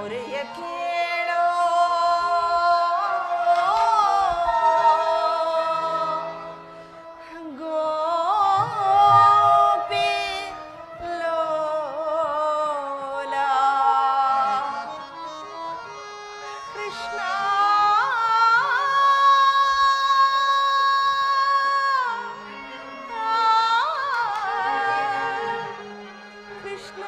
ಮೊರೆಯ ಕೇಳೋ ಗೋಪಿ ಲೋಲ ಕೃಷ್ಣ ಕೃಷ್ಣ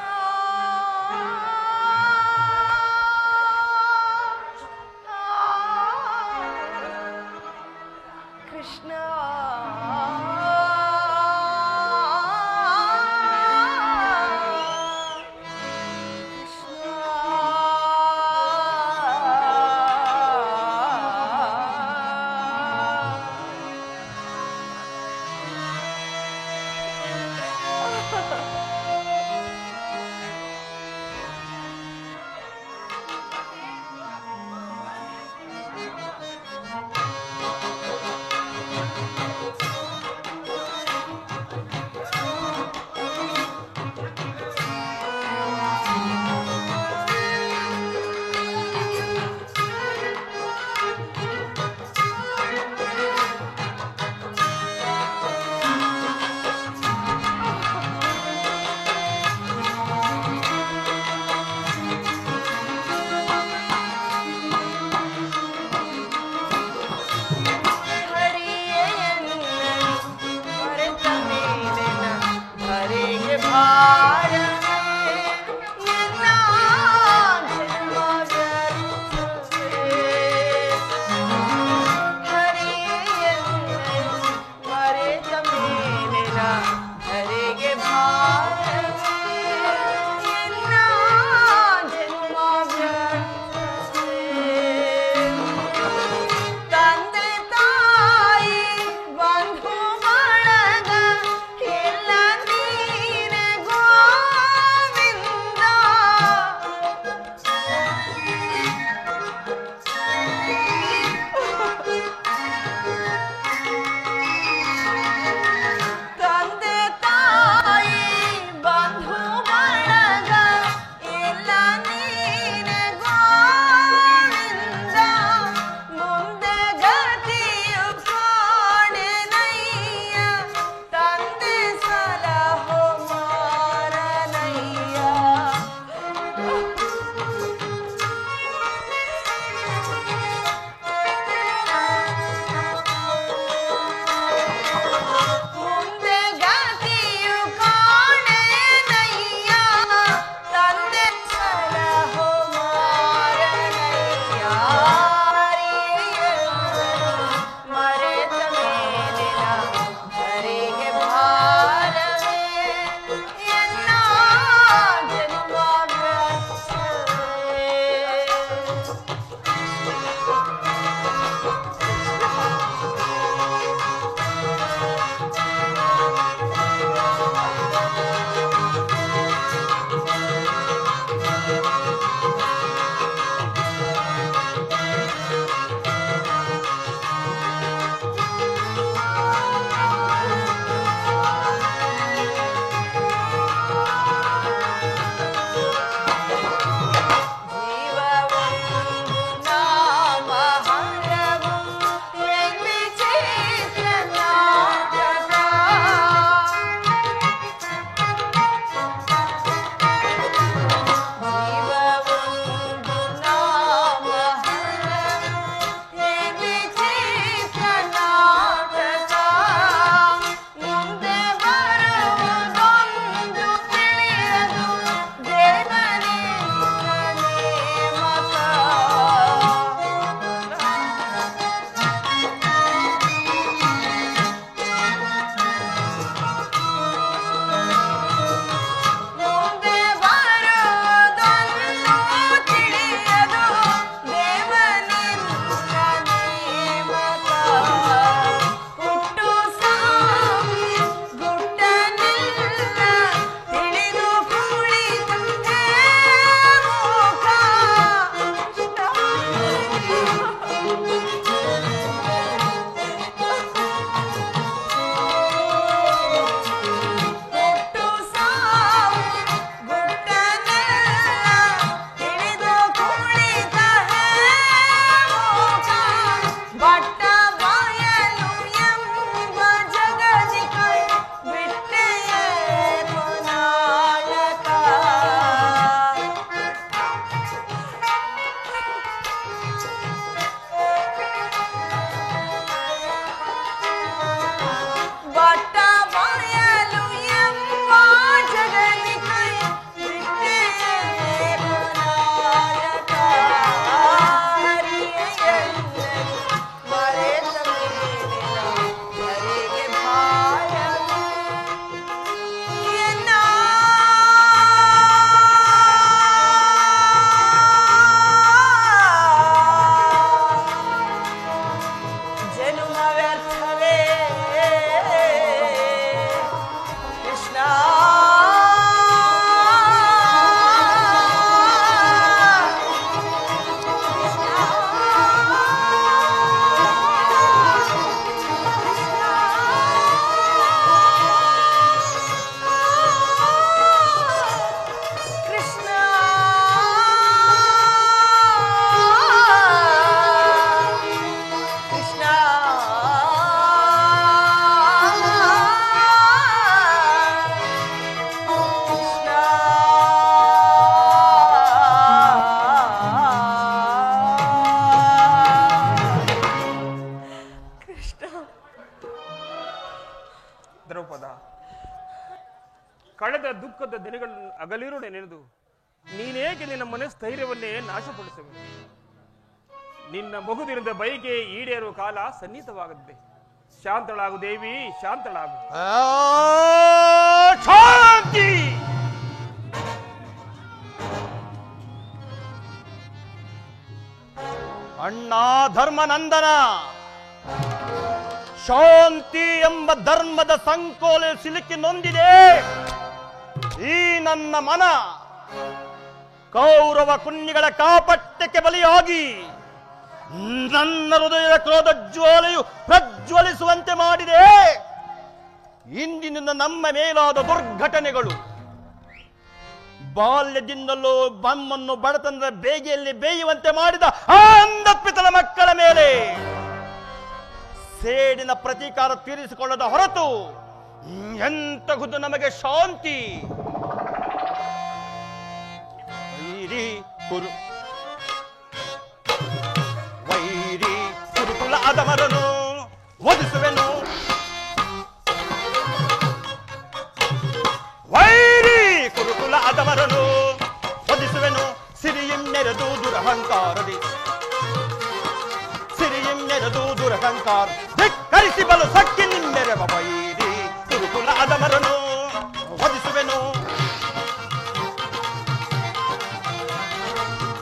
ಹಗಲಿರುಡೆ ನೆನೆದು ನೀನೇಕೆ ನಿನ್ನ ಮನಸ್ಥೈರ್ಯವನ್ನೇ ನಾಶಪಡಿಸುವೆ? ನಿನ್ನ ಮಗುದಿರದ ಬೈಕೆ ಈಡೇರುವ ಕಾಲ ಸನ್ನಿಹಿತವಾಗದ್ದೆ. ಶಾಂತಳಾಗು ದೇವಿ, ಶಾಂತಳಾಗು. ಶಾಂತಿ! ಅಣ್ಣ ಧರ್ಮನಂದನ, ಶಾಂತಿ ಎಂಬ ಧರ್ಮದ ಸಂಕೋಲೆ ಸಿಲುಕಿ ನೊಂದಿದೆ ಈ ನನ್ನ ಮನ. ಕೌರವ ಕುನ್ನಿಗಳ ಕಾಪಟ್ಯಕ್ಕೆ ಬಲಿಯಾಗಿ ನನ್ನ ಹೃದಯದ ಕ್ರೋಧ ಜ್ವಾಲೆಯು ಪ್ರಜ್ವಲಿಸುವಂತೆ ಮಾಡಿದೆ. ಇಂದಿನಿಂದ ನಮ್ಮ ಮೇಲಾದ ದುರ್ಘಟನೆಗಳು, ಬಾಲ್ಯದಿಂದಲೂ ನಮ್ಮನ್ನು ಬಡತನದ ಬೇಗೆಯಲ್ಲಿ ಬೇಯುವಂತೆ ಮಾಡಿದ ಆ ಅಂಧಪಿತನ ಮಕ್ಕಳ ಮೇಲೆ ಸೇಡಿನ ಪ್ರತೀಕಾರ ತೀರಿಸಿಕೊಳ್ಳದ ಹೊರತು ಎಂತಹುದು ನಮಗೆ ಶಾಂತಿ. ವೈರಿ ಕುರುಕುಲ ಆದಮರನು ವಧಿಸುವೆನು, ವೈರಿ ಕುರುಕುಲ ಆದಮರನು ವಧಿಸುವೆನು. ಸಿರಿಯನ್ನೆರೆದು ದುರಹಂಕಾರದಿ, ಸಿರಿಯನ್ನೆರೆದು ದುರಹಂಕಾರ ಧಿಕ್ಕರಿಸಿ ಬಲು ಸಕ್ಕಿ ನಿನ್ನೆರೆವ ವೈರಿ ಕುರುಕುಲ ಆದಮರನು ವಧಿಸುವೆನು.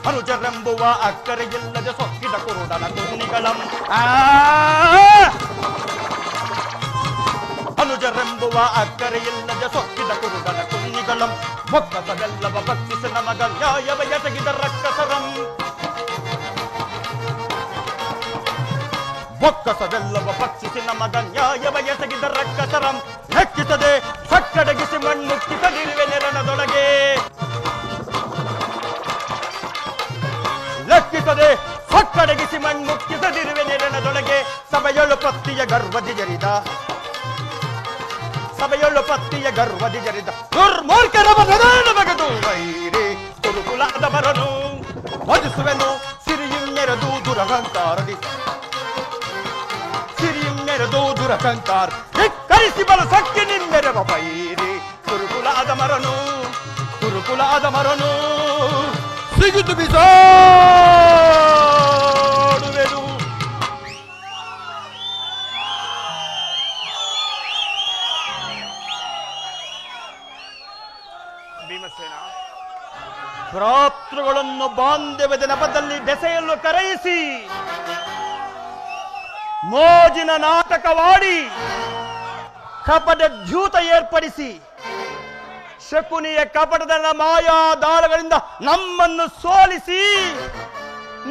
ಅನುಜರೆಂಬುವ ಅಕ್ಕರೆಯಿಲ್ಲದೆ ಸೊಕ್ಕಿದ ಕುರುಡನ ಕುನ್ನಿಗಳಂ, ಅನುಜರೆಂಬುವ ಅಕ್ಕರೆಯಿಲ್ಲದೆ ಸೊಕ್ಕಿದ ಕುರುಡನ ಕುನ್ನಿಗಳಂ. ಮೊಕ್ಕಸವೆಲ್ಲವ ಭಕ್ಷಿಸಿ ನಮಗ ನ್ಯಾಯವ ಎಸಗಿದ ರಕ್ಕಸರಂ, ಮೊಕ್ಕಸವೆಲ್ಲವ ಭಕ್ಷಿಸಿ ನಮಗ ನ್ಯಾಯವ ಎಸಗಿದ ರಕ್ಕಸರಂ. ಲೆಕ್ಕಿಸದೆ ಸಕ್ಕಡಗಿಸಿ ಮಣ್ಣುಕ್ಕಿಸದಿರುವೆ ನೆರಣದೊಳಗೆ, ಲೆಕ್ಕಿಸದೆ ಸಕ್ಕಡಗಿಸಿ ಮಣ್ಣುಕ್ಕಿಸದಿರುವೆ ನೆರಣದೊಳಗೆ. ಸಭೆಯೊಳು ಪತ್ತಿಯ ಗರ್ವದಿ ಜರಿದ, ಸಭೆಯೊಳು ಪತ್ತಿಯ ಗರ್ವದಿ ಜರಿದ ದುರ್ಮೂರ್ಖರ ಬಗೆದು ವೈರಿ ಕುರುಕುಲ ಆದಮರನು ವಧಿಸುವೆನು. ಸಿರಿಯನ್ನೆರೆದು ದುರಹಂಕಾರದಿ, ಸಿರಿಯನ್ನೆರೆದು ದುರಹಂಕಾರ ಧಿಕ್ಕರಿಸಿ ಬಲು ಸಕ್ಕಿ ನಿನ್ನೆರೆವ ವೈರಿ ಕುರುಕುಲ ಆದಮರನು, ಕುರುಕುಲ ಆದಮರನು ಸಿಗಿದು ಬಿಸಾಡುವೆನು. ಭೀಮಸೇನ, ಭ್ರಾತೃಗಳನ್ನು ಬಾಂಧವ್ಯದ ನೆಪದಲ್ಲಿ ಬೆಸೆಯಲು ಕರೆಯಿಸಿ ಮೋಜಿನ ನಾಟಕವಾಡಿ ಕಪಟ ದ್ಯೂತ ಏರ್ಪಡಿಸಿ ಶಕುನಿಯ ಕಪಟದ ಮಾಯಾ ದಾಳಗಳಿಂದ ನಮ್ಮನ್ನು ಸೋಲಿಸಿ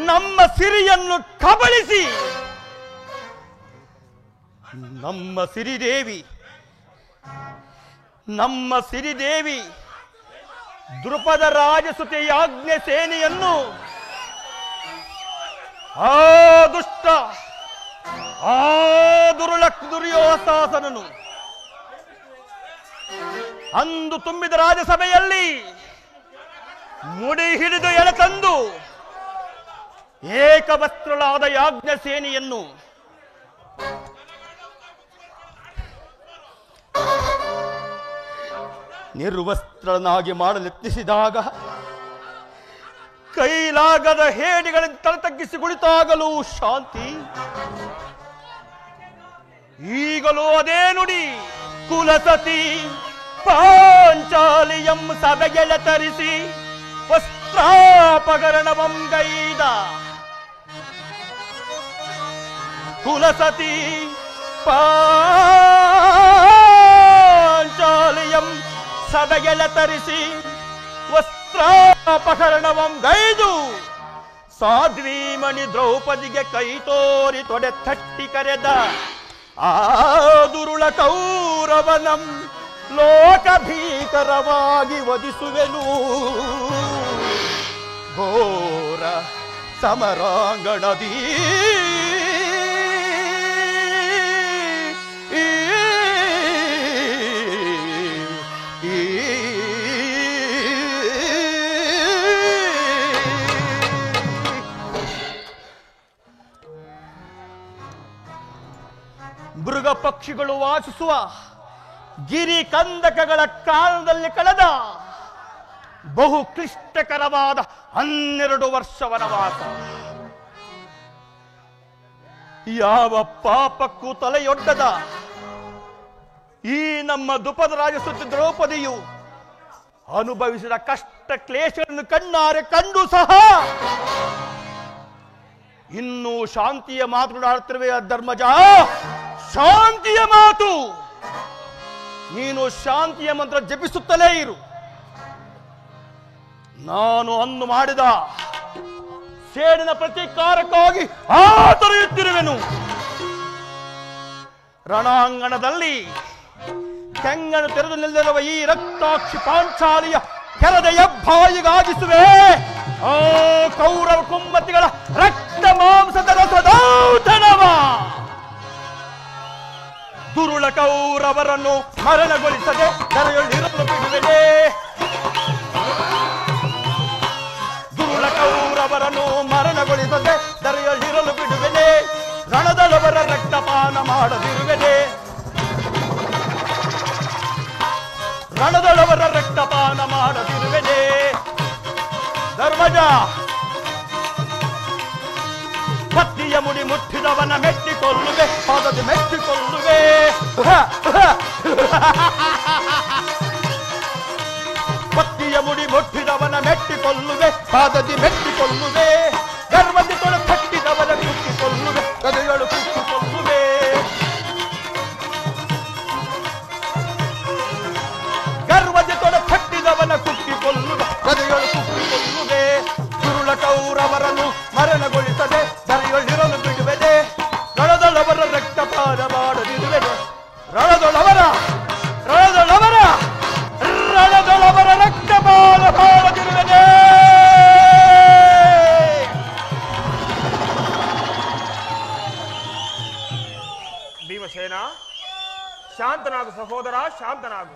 ನಮ್ಮ ಸಿರಿಯನ್ನು ಕಬಳಿಸಿ ನಮ್ಮ ಸಿರಿದೇವಿ ದೃಪದ ರಾಜಸುತೆ ಯಾಜ್ಞೆ ಸೇನೆಯನ್ನು ಆ ದುಷ್ಟ ಆ ದುರ್ಯೋಧನನು ಅಂದು ತುಂಬಿದ ರಾಜಸಭೆಯಲ್ಲಿ ಮುಡಿ ಹಿಡಿದು ಎಳೆತಂದು ಏಕವಸ್ತ್ರಳಾದ ಯಾಜ್ಞ ಸೇನೆಯನ್ನು ನಿರ್ವಸ್ತ್ರನಾಗಿ ಮಾಡಲೆತ್ನಿಸಿದಾಗ ಕೈಲಾಗದ ಹೇಡಿಗಳಿಂದ ತಲೆ ತಗ್ಗಿಸಿ ಕುಳಿತಾಗಲೂ ಶಾಂತಿ. ಈಗಲೂ ಅದೇ ನುಡಿ. ಕುಲಸತಿ ಪಾಂಚಾಲಿಯಂ ಸಭೆಗೆಳೆ ತರಿಸಿ ವಸ್ತ್ರಾಪಕರಣವಂ ಗೈದ. ಕುಲಸತಿ ಪಾಂಚಾಲಿಯಂ ಸಭೆಗೆಳೆ ತರಿಸಿ ವಸ್ತ್ರಾಪಕರಣವಂ ಗೈದು ಸಾಧ್ವೀಮಣಿ ದ್ರೌಪದಿಗೆ ಕೈ ತೋರಿ ತೊಡೆ ತಟ್ಟಿ ಕರೆದ ಆ ದುರುಳ ಕೌರವನಂ ಲೋಕ ಭೀಕರವಾಗಿ ವಧಿಸುವೆನು. ಘೋರ ಸಮರಾಂಗಣದಿ ಮೃಗ ಪಕ್ಷಿಗಳು ವಾಸಿಸುವ ಗಿರಿ ಕಂದಕಗಳ ಕಾಲದಲ್ಲಿ ಕಳೆದ ಬಹು ಕ್ಲಿಷ್ಟಕರವಾದ 12 ವರ್ಷ ವನವಾಸ. ಯಾವ ಪಾಪಕ್ಕೂ ತಲೆಯೊಡ್ಡದ ಈ ನಮ್ಮ ದ್ರುಪದ ರಾಜಸುತ್ತಿ ದ್ರೌಪದಿಯು ಅನುಭವಿಸಿದ ಕಷ್ಟ ಕ್ಲೇಶಗಳನ್ನು ಕಣ್ಣಾರೆ ಕಂಡು ಸಹ ಇನ್ನೂ ಶಾಂತಿಯ ಮಾತುಗಳಾಡುತ್ತಿರುವೆ. ಧರ್ಮಜ, ಶಾಂತಿಯ ಮಾತು. ನೀನು ಶಾಂತಿಯ ಮಂತ್ರ ಜಪಿಸುತ್ತಲೇ ಇರು. ನಾನು ಅಂದು ಮಾಡಿದ ಸೇಡಿನ ಪ್ರತೀಕಾರಕ್ಕಾಗಿ ಆತರಿಯುತ್ತಿರುವೆನು. ರಣಾಂಗಣದಲ್ಲಿ ಕೆಂಗನು ತೆರೆದು ನಿಲ್ಲದಿರುವ ಈ ರಕ್ತಾಕ್ಷಿ ಪಾಂಚಾಲಿಯ ಕೆರದ ಹೆಬ್ಬಾಯಿಗಾಗಿಸುವೆ ಆ ಕೌರವ ಕುಮ್ಮತಿಗಳ ರಕ್ತ ಮಾಂಸದ ರಸದೌತಣವ. ದುರುಳ ಕೌರವರನ್ನು ಮರಣಗೊಳಿಸದೆ ಧರೆಯೊಳಿರಲು ಬಿಡುವೆನೆ. ದುರುಳ ಕೌರವರನ್ನು ಮರಣಗೊಳಿಸದೆ ಧರೆಯೊಳಿರಲು ಬಿಡುವೆನೆ. ರಣದಳವರ ರಕ್ತಪಾನ ಮಾಡದಿರುವೆನೆ. ರಣದಳವರ ರಕ್ತಪಾನ ಮಾಡದಿರುವೆನೆ. ಧರ್ಮಜ, ಪತ್ನಿಯ ಮುಡಿ ಮುಟ್ಟಿದವನ ಮೆಟ್ಟಿಕೊಳ್ಳುವೆ, ಪಾದದಿ ಮೆಟ್ಟಿಕೊಳ್ಳುವೆ. ಪತ್ನಿಯ ಮುಡಿ ಮುಟ್ಟಿದವನ ಮೆಟ್ಟಿಕೊಳ್ಳುವೆ, ಪಾದದಿ ಮೆಟ್ಟಿಕೊಳ್ಳುವೆ. ಗರ್ವದಿ ತೊಳೆ ಕಟ್ಟಿದವನ ಕುಟ್ಟಿಕೊಳ್ಳುವೆ, ಹೃದಯಗಳು ಕುಟ್ಟಿಕೊಳ್ಳುವೆ. ಗರ್ವದಿ ತೊಡೆ ಕಟ್ಟಿದವನ ಕುಟ್ಟಿಕೊಳ್ಳುವೆ, ಹೃದಯಗಳು ಕುಟ್ಟಿಕೊಳ್ಳುವೆ. ದುರುಳ ಕೌರವರನ್ನು ಮರಣಗೊಳಿಸದೆ ಧರೆಯೊಳಿರಲು ಬಿಡುವೆನೆ. ರಣದೊಳವರ ರಕ್ತಪಾನ ಮಾಡದಿರುವೆನೆ. ರಣದೊಳವರ ರಕ್ತಪಾನ ಮಾಡದಿರುವೆನೆ. ಭೀಮಸೇನ, ಶಾಂತನಾಗು ಸಹೋದರ, ಶಾಂತನಾಗು.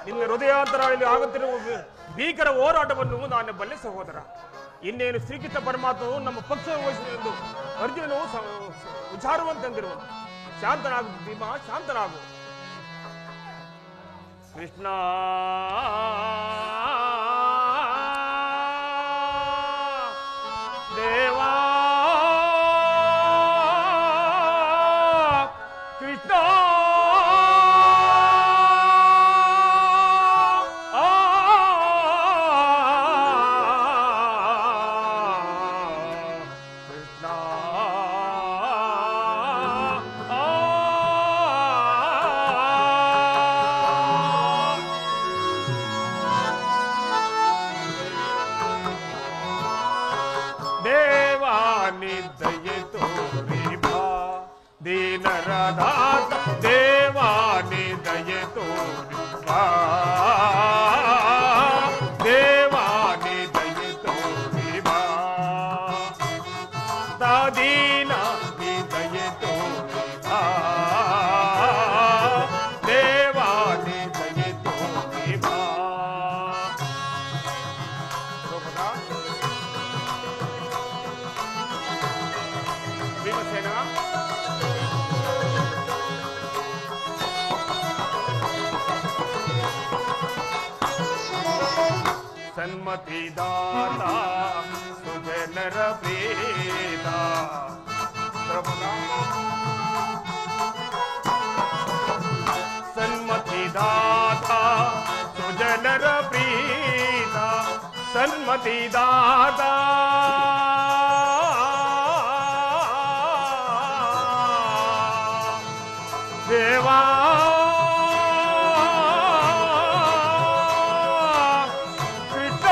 ನಿನ್ನ ಹೃದಯಾಂತರದಲ್ಲಿ ಆಗುತ್ತಿರುವ ಭೀಕರ ಹೋರಾಟವನ್ನು ನಾನು ಬಲ್ಲೆ ಸಹೋದರ. ಇನ್ನೇನು ಶ್ರೀಕೃಷ್ಣ ಪರಮಾತ್ಮನು ನಮ್ಮ ಪಕ್ಷ ವಹಿಸಿದೆಂದು ಅರ್ಜುನನು ವಿಚಾರವಂತೆಂದಿರುವನು. ಶಾಂತನಾಗು ಭೀಮ, ಶಾಂತನಾಗು. ಕೃಷ್ಣ ದೇವಾ ಕೃಷ್ಣ ದೇವಾನಿದ್ದಯೆ ತೋರಿ ಬಾ ದೀನರದಾತ. ದೇವಾನಿದ್ದಯೆ ತೋರಿ ಬಾ, ದೇವಾನಿದ್ದಯೆ ತೋರಿ ಬಾ. ದೀನ ನಿದ್ದಯೆ ತೋರಿ ಬಾ, ದೇವಾನಿದ್ದಯೆ ತೋರಿ ಬಾ. ಭೀಮಸೇನ, ಸನ್ಮತಿದಾತ ಸುಜನರ ಪ್ರೀತ. ಸನ್ಮತಿದಾತ ಸುಜನರ ಪ್ರೀತ. ಸನ್ಮತಿದಾತ ದೇವಾ ಕೃಷ್ಣ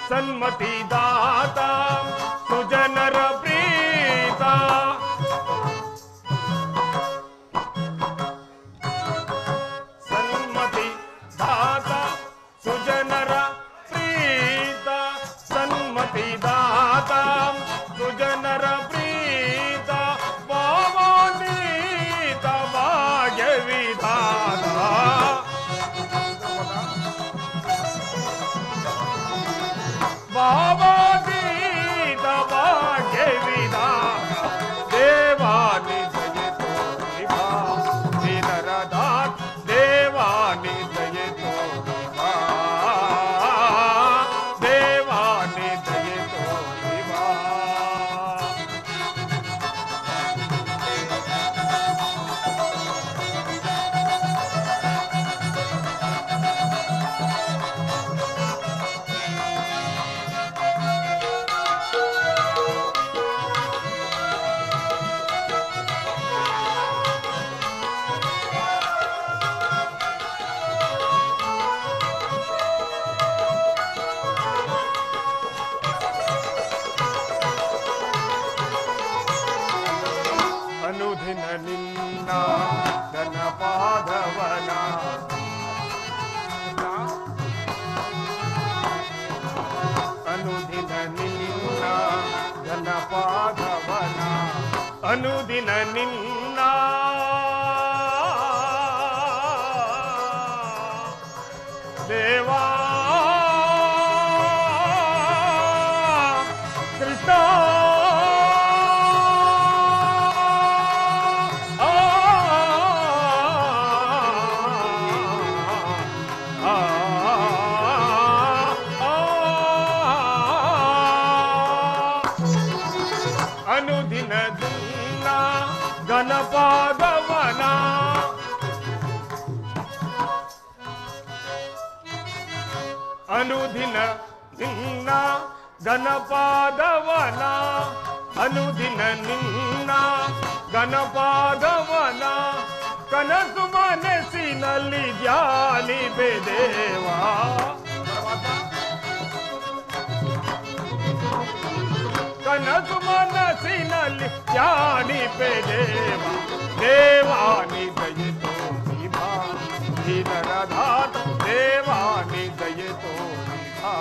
ಸನ್ಮ ಭಾವಾತೀತ ಭಾಗ್ಯ ವಿಧಾನ ದೇವಾನಿ ದಯೆ ತೋರಿ ಬಾ ದೀನರ ದಾತ ದೇವಾನಿ ದಯೆ ತೋರಿ ಬಾ ದೇವಾನಿ ದಯೆ ತೋರಿ ಬಾ. ಅನುದಿನ ನಿನ್ನ ಘನಪಾದವನ ಅನುದಿನ ನಿನ್ನ ಘನಪಾದವನ ಅನುದಿನ ನಿನ್ನ ದೇವಾ ಕೃಷ್ಣ ಅನುದಿನ ದಿನ ಗಣಪಾದವನ ಅನುದಿನ ನಿನ್ನ ಗಣಪಾದವನ ಅನುದಿನ ನಿನ್ನ ಗಣಪಾದವನ ಕನಸು ಮನಸ್ಸಿನಲ್ಲಿ ಧ್ಯಾನಿಬೆ ದೇವಾ ಕನಸು ಮನಸ್ಸಿನಲ್ಲಿ ಧ್ಯಾನಿಬೆ ದೇವ ದೇವಾನಿ ದಯೆ ತೋರಿ ಬಾ ದೀನರ ದಾತ ದೇವಾನಿ ದಯೆ ತೋರಿ ಬಾ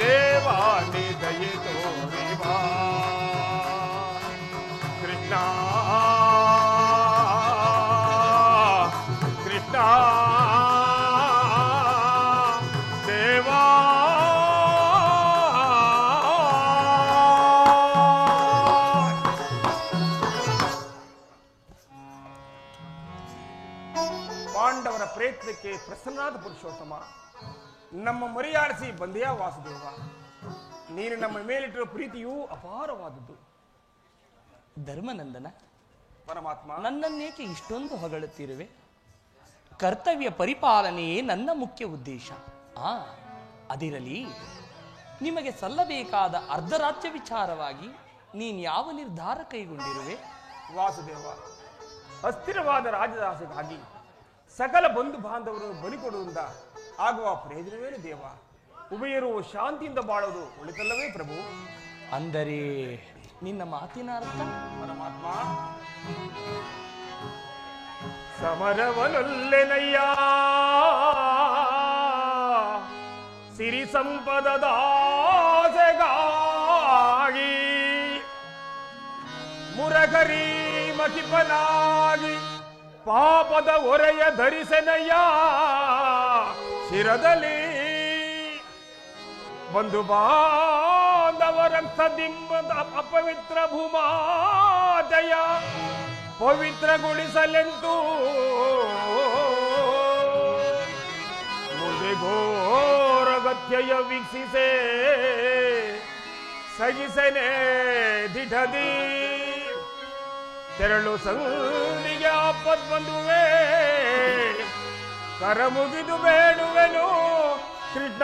ದೇವಾನಿ ದಯೆ ತೋರಿ ಬಾ. ಕೃಷ್ಣ ಕೃಷ್ಣ ದೇವಾ ಪಾಂಡವರ ಪ್ರಯತ್ನಕ್ಕೆ ಪ್ರಸನ್ನಾದ ಪುರುಷೋತ್ತಮ, ನಮ್ಮ ಮರೆಯಾಡಿಸಿ ಬಂದೆಯ ವಾಸುದೇವ. ನೀನು ನಮ್ಮ ಮೇಲಿಟ್ಟಿರುವ ಪ್ರೀತಿಯೂ ಅಪಾರವಾದದ್ದು. ಧರ್ಮನಂದನ, ಪರಮಾತ್ಮ, ನನ್ನನ್ನೇಕೆ ಇಷ್ಟೊಂದು ಹೊಗಳುತ್ತಿರುವೆ? ಕರ್ತವ್ಯ ಪರಿಪಾಲನೆಯೇ ನನ್ನ ಮುಖ್ಯ ಉದ್ದೇಶ. ಅದಿರಲಿ, ನಿಮಗೆ ಸಲ್ಲಬೇಕಾದ ಅರ್ಧರಾಜ್ಯ ವಿಚಾರವಾಗಿ ನೀನು ಯಾವ ನಿರ್ಧಾರ ಕೈಗೊಂಡಿರುವೆ? ವಾಸುದೇವ, ಅಸ್ಥಿರವಾದ ರಾಜದಾಸೆಗಾಗಿ ಸಕಲ ಬಂಧು ಬಾಂಧವರು ಬಲಿಕೊಡುವುದರಿಂದ ಆಗುವ ಪ್ರಯೋಜನವೇನು ದೇವ? ಉಭಯರು ಶಾಂತಿಯಿಂದ ಬಾಳೋದು ಒಳಿತಲ್ಲವೇ ಪ್ರಭು? ಅಂದರೆ ನಿನ್ನ ಮಾತಿನ ಅರ್ಥ? ಪರಮಾತ್ಮ, ಸಮರವನೊಲ್ಲೆನಯ್ಯ ಸಿರಿ ಸಂಪದದ ಆಸೆಗಾಗಿ ಮುರಗರಿ ಮಕಿಪನಾಗಿ ಪಾಪದ ಹೊರೆಯ ಧರಿಸೆನಯ್ಯ ಶಿರದಲ್ಲಿ ಬಂಧು ಬಾಂಧವರಂಥದಿಂಬದ ಅಪವಿತ್ರ ಭೂಮಾದಯ ಪವಿತ್ರಗೊಳಿಸಲೆಂದು ಮುಂದೆ ಘೋರಗತ್ಯಯ ವೀಕ್ಷಿಸೆ ಸಗಿಸನೆ ದಿಢದಿ ತೆರಳು ಸಂಧಿಗೆ ಆಪತ್ ಬಂದುವೆ ಕರ ಮುಗಿದು ಬೇಡುವೆನು ಕೃಷ್ಣ.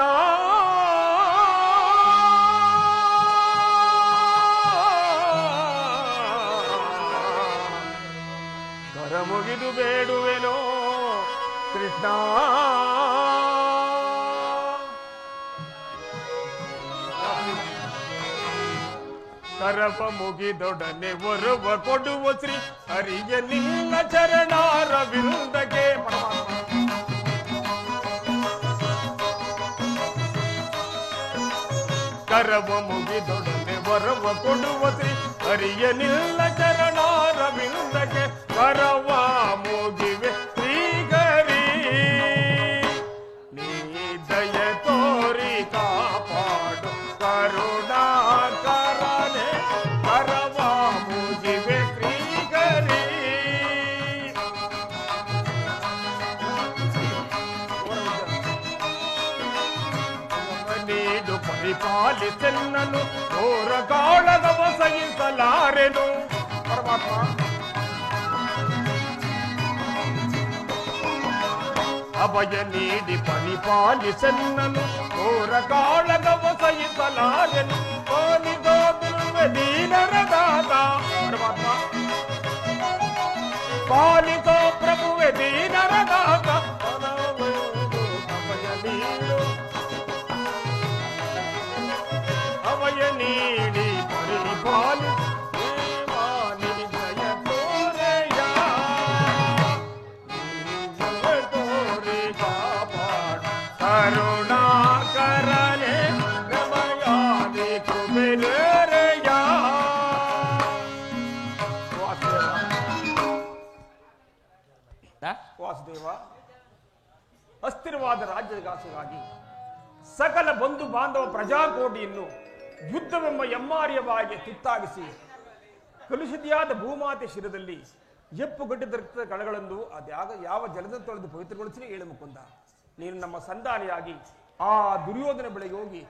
ಕರ ಮುಗಿದು ಬೇಡುವೆನು ಕೃಷ್ಣ. ಕರಪ ಮುಗಿದೊಡನೆ ಒರವ ಕೊಡುವ ಶ್ರೀ ಹರಿಯ ನಿನ್ನ ಚರಣಾರವಿಂದಕ್ಕೆ. ಕರವ ಮುಗಿದೊಡನೆ ಒರವ ಕೊಡುವ ಶ್ರೀ ಹರಿಯ ನಿನ್ನ ಚರಣಾರವಿಂದಕ್ಕೆ. ಕರವ ಮುಗಿವೆ ಶ್ರೀಗರಿ ನೀ ದಯ ತೋರಿ ಕಾ ಪರಿಪಾಲಿಸೆನ್ನನು ಘೋರ ಕಾಳಗವ ಸಹಿಸಲಾರೆನು. ಪರಮಾತ್ಮ ಅಭಯ ನೀಡಿ ಪರಿಪಾಲಿಸೆನ್ನನು ಘೋರ ಕಾಳಗವ ಸಹಿಸಲಾರೆನು. ಪಾಲಿಸೋ ಬಿಲ್ವೆ ದೀನರ ದಾತ. ಪರಮಾತ್ಮ ಪಾಲಿಸೋ ಪ್ರಭುವೆ ದೀನರ ದಾತ. ಅಭಯ ನೀಡಿ ಪರಿಪಾಲಿ ಜಯ ತೋರೆಯ ತೋರೆ ಕಾಪಾಡ ಕರುಣಾಕರನೆ ರಮಯಾದಿ ಕುಬೇರಯ. ವಾಸುದೇವ, ಅಸ್ಥಿರವಾದ ರಾಜ್ಯಗಾಸಗಾಗಿ ಸಕಲ ಬಂಧು ಬಾಂಧವ ಪ್ರಜಾಕೋಟಿಯನ್ನು ಯುದ್ಧವೆಂಬ ಎಮ್ಮಾರ್ಯವಾಗಿ ತುತ್ತಾಗಿಸಿ ಕಲುಷಿತಿಯಾದ ಭೂಮಾತೆ ಶಿರದಲ್ಲಿ ಎಪ್ಪುಗಟ್ಟಿದ ರಕ್ತದ ಕಣಗಳನ್ನು ಅದ್ಯಾಗ ಯಾವ ಜಲದ ತೊಳೆದು ಪವಿತ್ರಗೊಳಿಸಿ ಹೇಳು ಮುಕುಂದ. ನೀನು ನಮ್ಮ ಸಂಧಾನಿಯಾಗಿ ಆ ದುರ್ಯೋಧನ ಬಳಿಗೆ ಹೋಗಿ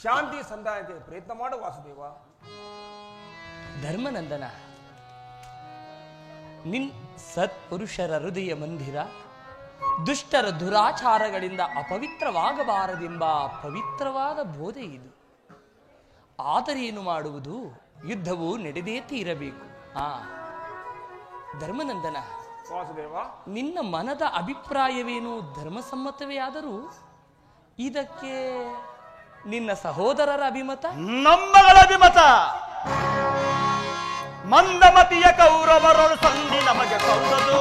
ಶಾಂತಿ ಸಂಧಾನಕ್ಕೆ ಪ್ರಯತ್ನ ಮಾಡು ವಾಸುದೇವ. ಧರ್ಮನಂದನ, ನಿನ್ ಸತ್ಪುರುಷರ ಹೃದಯ ಮಂದಿರ ದುಷ್ಟರ ದುರಾಚಾರಗಳಿಂದ ಅಪವಿತ್ರವಾಗಬಾರದೆಂಬ ಪವಿತ್ರವಾದ ಬೋಧೆ ಇದು. ಆದರೆ ಏನು ಮಾಡುವುದು? ಯುದ್ಧವು ನಡೆದೇ ತೀರಬೇಕು. ಧರ್ಮನಂದನ, ವಾಸುದೇವ, ನಿನ್ನ ಮನದ ಅಭಿಪ್ರಾಯವೇನು ಧರ್ಮಸಮ್ಮತವೇ ಆದರೂ ಇದಕ್ಕೆ ನಿನ್ನ ಸಹೋದರರ ಅಭಿಮತ? ನಮ್ಮಗಳ ಅಭಿಮತ ಮಂದಮತಿಯ ಕೌರವರರು ಸಂಧಿ ನಮಗೆ ಸಲ್ಲದು.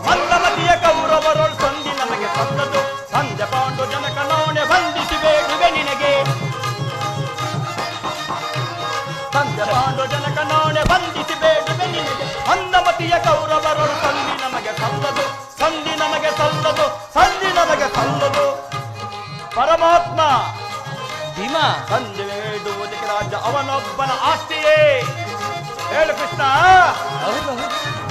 ಮಂದಮತಿಯ ಕೌರವರರು ಸಂಧಿ ನಮಗೆ ಸಲ್ಲದು. ಸಂಜೆ ಪಾಂಡು ಜನಕ ನಾಣೆ ಬಂಧಿಸಿ ಬೇಡುವೆ ನಿನಗೆ. ಸಂಜೆ ಪಾಂಡು ಜನಕ ನಾಣೆ ಬಂಧಿಸಿ ಬೇಡುವೆ ನಿನಗೆ. ಮಂದಮತಿಯ ಕೌರವರರು ಸಂಧಿ ನಮಗೆ ಸಲ್ಲದು. ಸಂಧಿ ನಮಗೆ ಸಲ್ಲದು. ಸಂಧಿ ನಮಗೆ ಸಲ್ಲದು. ಪರಮಾತ್ಮ ಭೀಮ, ಸಂಧಿ ಬೇಡುವುದಕ್ಕೆ ರಾಜ್ಯ ಅವನೊಬ್ಬನ ಆಸ್ತಿಯೇ. ಹೇಳು ಕೃಷ್ಣ.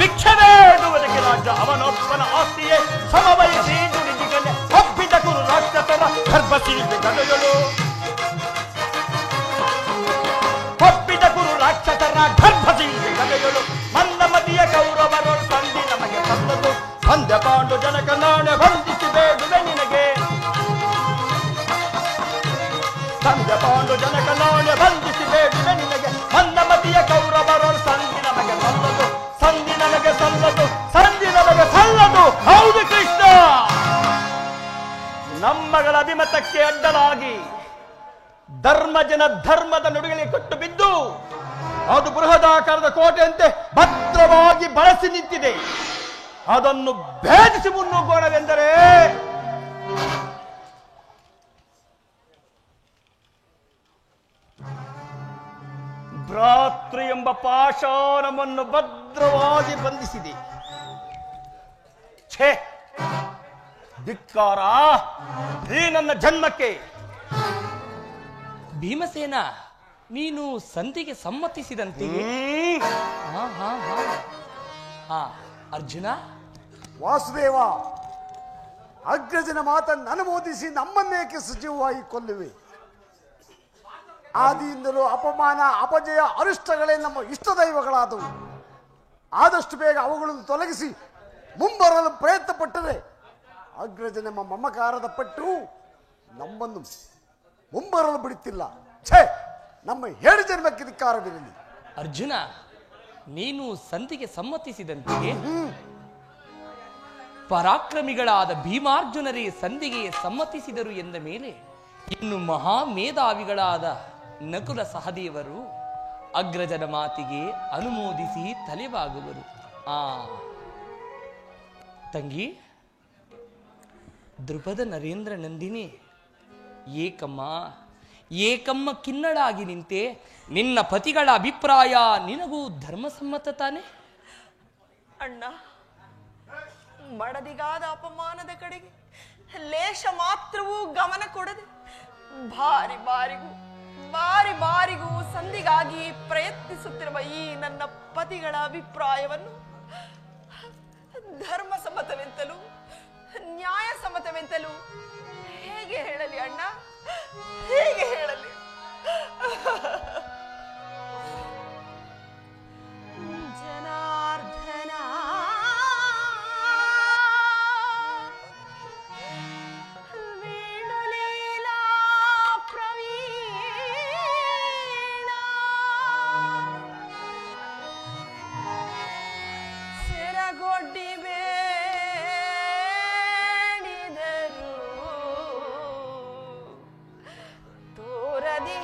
ಭಿಕ್ಷೆ ಬೇಡುವುದಕ್ಕೆ ರಾಜ್ಯ ಅವನೊಬ್ಬನ ಆಸ್ತಿಯೇ. ಸಮವಯಸಿ ದುಡಿದಿಗನೆ ಒಪ್ಪಿದ ಕುರು ರಾಕ್ಷಸರ ಗರ್ಭಶೀಲಿ ಗದಗಳು. ಒಪ್ಪಿದ ಕುರು ರಾಕ್ಷಸರ ಗರ್ಭಶೀಲಿ ಗದಗಳು. ಮಂದಮತಿಯ ಕೌರವರು ಸಂಧಿ ನಮಗೆ ಸಲ್ಲದು. ಸಂಧ್ಯ ಪಾಂಡು ಜನಕ ನಾಣೆ ಬಂಧಿಸಿ ಬೇಡುವೆ ನಿನಗೆ. ಸಂಧ್ಯ ಪಾಂಡು ಜನಕ ನಾಣೆ ಬಂಧಿಸಿ ಬೇಡುವೆ ನಿನಗೆ. ಮಂದಮತಿಯ ಕೌರವರು ಸಂಧಿ ನಮಗೆ ಸಲ್ಲದು. ಸಂಧಿ ನಮಗೆ ಸಲ್ಲದು. ಸಂಧಿ ನಮಗೆ ಸಲ್ಲದು. ಹೌದು ಕೃಷ್ಣ. ನಮ್ಮಗಳ ಅಭಿಮತಕ್ಕೆ ಅಡ್ಡಲಾಗಿ ಧರ್ಮದ ನುಡಿಗಳಿಗೆ ಕೊಟ್ಟು ಬಿದ್ದು ಅದು ಬೃಹದಾಕಾರದ ಕೋಟೆಯಂತೆ ಭದ್ರವಾಗಿ ಬಳಸಿ ನಿಂತಿದೆ. ಅದನ್ನು ಭೇದಿಸಿ ಮುನ್ನುಗ್ಗೋಣವೆಂದರೆ ಭ್ರಾತೃ ಎಂಬ ಪಾಶ ನಮ್ಮನ್ನು ಭದ್ರವಾಗಿ ಬಂಧಿಸಿದೆ. ಛೇ, ಧಿಕ್ಕಾರ ಈ ನನ್ನ ಜನ್ಮಕ್ಕೆ. ಭೀಮಸೇನ, ನೀನು ಸಂಧಿಗೆ ಸಮ್ಮತಿಸಿದಂತೆಯೇ? ಅರ್ಜುನ. ವಾಸುದೇವ, ಅಗ್ರಜನ ಮಾತನ್ನು ಅನುಮೋದಿಸಿ ನಮ್ಮನ್ನೇಕೆ ಸಜೀವವಾಗಿ ಕೊಲ್ಲುವೆ? ಆದಿಯಿಂದಲೂ ಅಪಮಾನ, ಅಪಜಯ, ಅರಿಷ್ಟಗಳೇ ನಮ್ಮ ಇಷ್ಟ ದೈವಗಳಾದವು. ಆದಷ್ಟು ಬೇಗ ಅವುಗಳನ್ನು ತೊಲಗಿಸಿ ಮುಂಬರಲು ಪ್ರಯತ್ನ ಪಟ್ಟರೆ ಅಗ್ರಜ ನಮ್ಮ ಮಮಕಾರದ ಪಟ್ಟು ನಮ್ಮನ್ನು ಮುಂಬರಲು ಬಿಡುತ್ತಿಲ್ಲ. ಛೇ, ನಮ್ಮ 7 ಜನ್ಮಕ್ಕೆ ಧಿಕ್ಕಾರವಿರಲಿ. ಅರ್ಜುನ, ನೀನು ಸಂಧಿಗೆ ಸಮ್ಮತಿಸಿದಂತೆಯೇ ಪರಾಕ್ರಮಿಗಳಾದ ಭೀಮಾರ್ಜುನರೇ ಸಂಧಿಗೆ ಸಮ್ಮತಿಸಿದರು ಎಂದ ಮೇಲೆ ಇನ್ನು ಮಹಾಮೇಧಾವಿಗಳಾದ ನಕುಲ ಸಹದೇವರು ಅಗ್ರಜನ ಮಾತಿಗೆ ಅನುಮೋದಿಸಿ ತಲೆಬಾಗುವರು. ತಂಗಿ ದೃಪದ ನರೇಂದ್ರ ನಂದಿನಿ, ಏಕಮ್ಮ ಕಿನ್ನಳಾಗಿ ನಿಂತೆ. ನಿನ್ನ ಪತಿಗಳ ಅಭಿಪ್ರಾಯ ನಿನಗೂ ಧರ್ಮಸಮ್ಮತ ತಾನೆ? ಅಣ್ಣ, ಮಡದಿಗಾದ ಅಪಮಾನದ ಕಡೆಗೆ ಲೇಷ ಮಾತ್ರವೂ ಗಮನ ಕೊಡದೆ ಬಾರಿ ಬಾರಿಗೂ ಸಂಧಿಗಾಗಿ ಪ್ರಯತ್ನಿಸುತ್ತಿರುವ ಈ ನನ್ನ ಪತಿಗಳ ಅಭಿಪ್ರಾಯವನ್ನು ಧರ್ಮ ಸಮ್ಮತವೆಂತಲೂ ನ್ಯಾಯ ಸಮ್ಮತವೆಂತಲೂ ಹೇಗೆ ಹೇಳಲಿ ಅಣ್ಣ, ಹೇಗೆ ಹೇಳಲಿ? ಜನಾರ್ದನ ವೇಣುಲೀಲಾ ಪ್ರವೀಣ ಸೆರಗೊಡ್ಡಿ ಬೇಡಿದರು ತೋರದಿ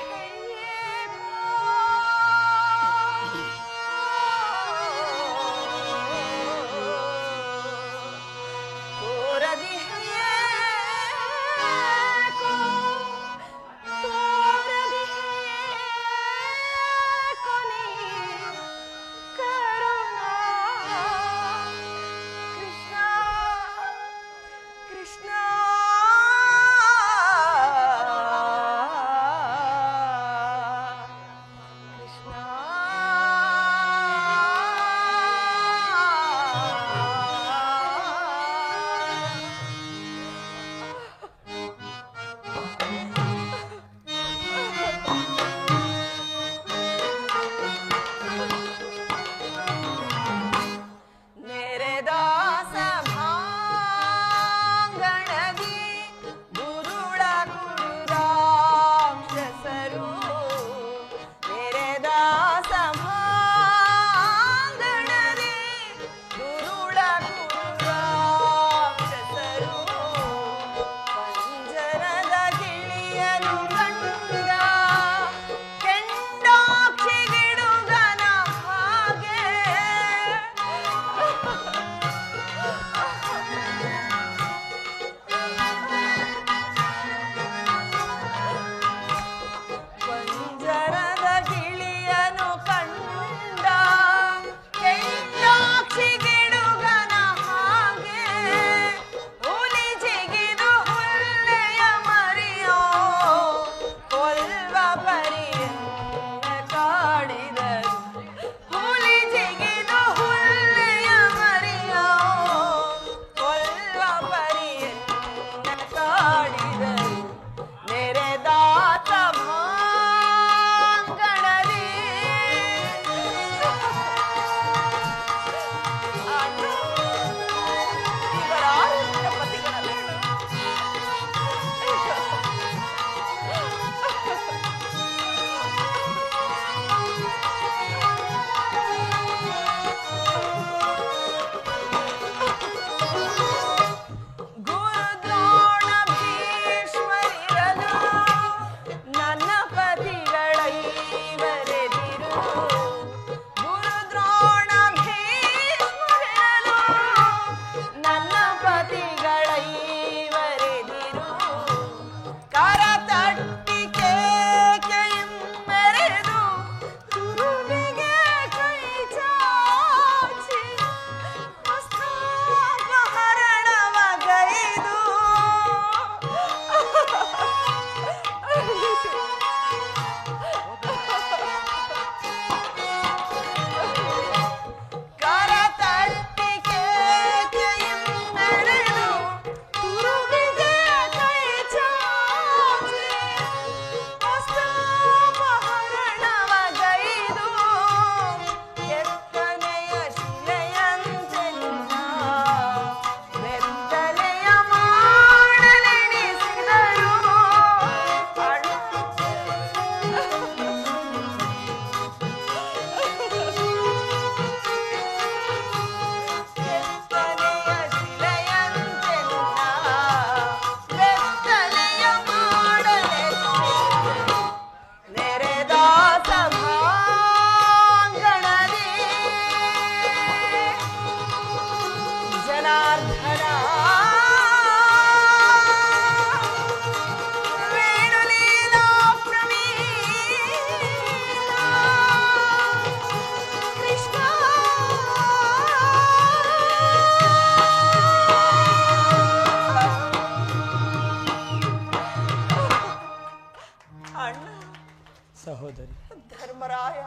ಸಹೋದರಿ. ಧರ್ಮರಾಯ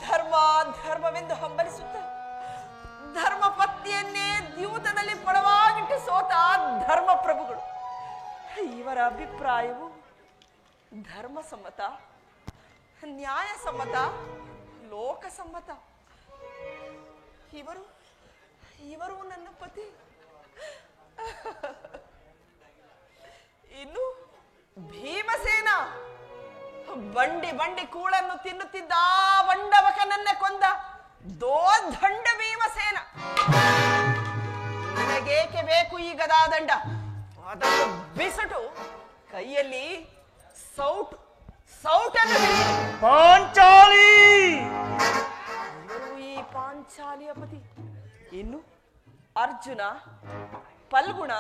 ಧರ್ಮ ಧರ್ಮವೆಂದು ಹಂಬಲಿಸುತ್ತ ಧರ್ಮ ಪತ್ನಿಯನ್ನೇ ದ್ಯೂತದಲ್ಲಿ ಪಣವಾಗಿಟ್ಟು ಸೋತ ಧರ್ಮ ಪ್ರಭುಗಳು ಇವರ ಅಭಿಪ್ರಾಯವು ಧರ್ಮಸಮ್ಮತ, ನ್ಯಾಯಸಮ್ಮತ, ಲೋಕಸಮ್ಮತ. ಇವರು ನನ್ನ ಪತಿ. ಇನ್ನು ಭೀಮಸೇನ ಬಂಡಿ ಬಂಡಿ ಕೂಳನ್ನು ತಿನ್ನುತ್ತಿದ್ದ ಬಂಡವಕನನ್ನೇ ಕೊಂದ ದೋದಂಡ ಭೀಮಸೇನ. ನಿನಗೇಕೆ ಬೇಕು ಈ ಗದಾದಂಡ? ಅದನ್ನು ಬಿಸುಟು ಕೈಯಲ್ಲಿ ಸೌಟನ್ನು ಹಿಡಿದು ಪಾಂಚಾಲಿ ಈ ಪಾಂಚಾಲಿಯ ಪತಿ. ಇನ್ನು ಅರ್ಜುನ, ಫಲ್ಗುಣ,